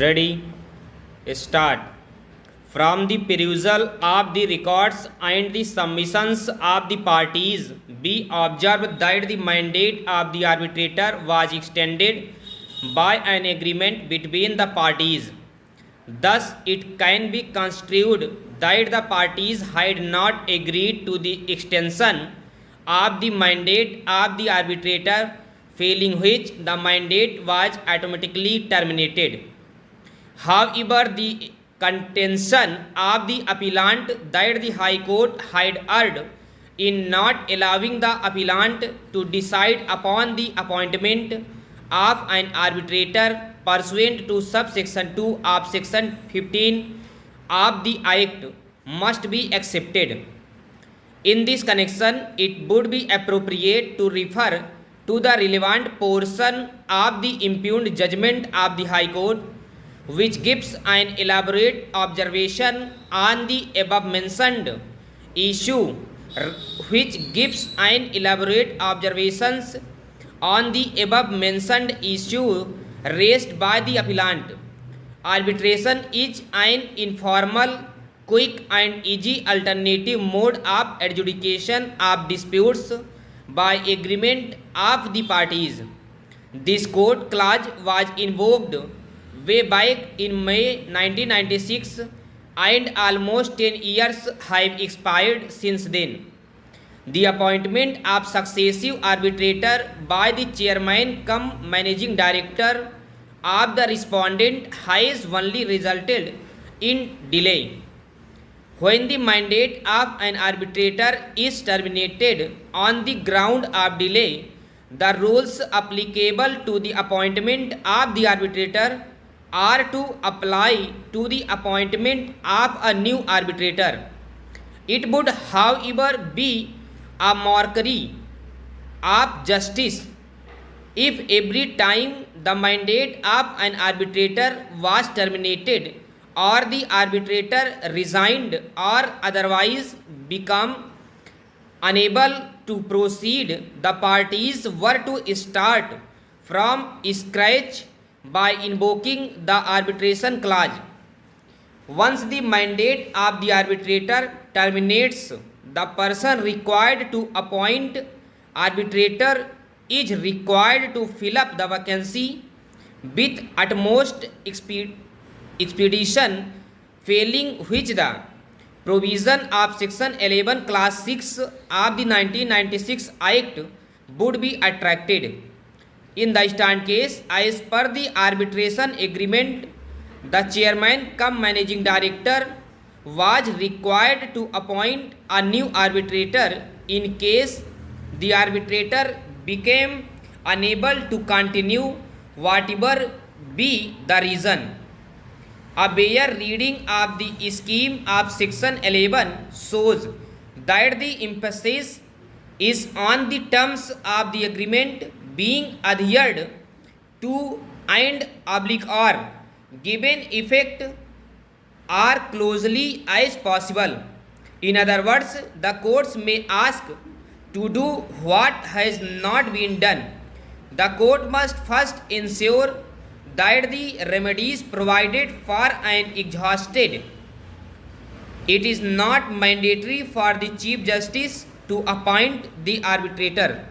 Ready? Start. From the perusal of the records and the submissions of the parties, be observed that the mandate of the arbitrator was extended by an agreement between the parties. Thus, it can be construed that the parties had not agreed to the extension of the mandate of the arbitrator, failing which the mandate was automatically terminated. However, the contention of the appellant that the High Court had erred in not allowing the appellant to decide upon the appointment of an arbitrator pursuant to subsection 2 of section 15 of the Act must be accepted. In this connection, it would be appropriate to refer to the relevant portion of the impugned judgment of the High Court, which gives an elaborate observation on the above mentioned issue, raised by the appellant. Arbitration is an informal, quick and easy alternative mode of adjudication of disputes by agreement of the parties. This court clause was invoked way back in May 1996 and almost 10 years have expired since then. The appointment of successive arbitrator by the chairman cum managing director of the respondent has only resulted in delay. When the mandate of an arbitrator is terminated on the ground of delay, the rules applicable to the appointment of the arbitrator are to apply to the appointment of a new arbitrator. It would, however, be a mockery of justice if every time the mandate of an arbitrator was terminated or the arbitrator resigned or otherwise become unable to proceed, the parties were to start from scratch by invoking the arbitration clause. Once the mandate of the arbitrator terminates, the person required to appoint arbitrator is required to fill up the vacancy with utmost expedition, failing which the provision of section 11 class 6 of the 1996 Act would be attracted. In the stand case, as per the arbitration agreement, the chairman cum managing director was required to appoint a new arbitrator in case the arbitrator became unable to continue, whatever be the reason. A bare reading of the scheme of section 11 shows that the emphasis is on the terms of the agreement being adhered to and or given effect as closely as possible. In other words, the courts may ask to do what has not been done. The court must first ensure that the remedies provided for an exhausted. It is not mandatory for the Chief Justice to appoint the arbitrator.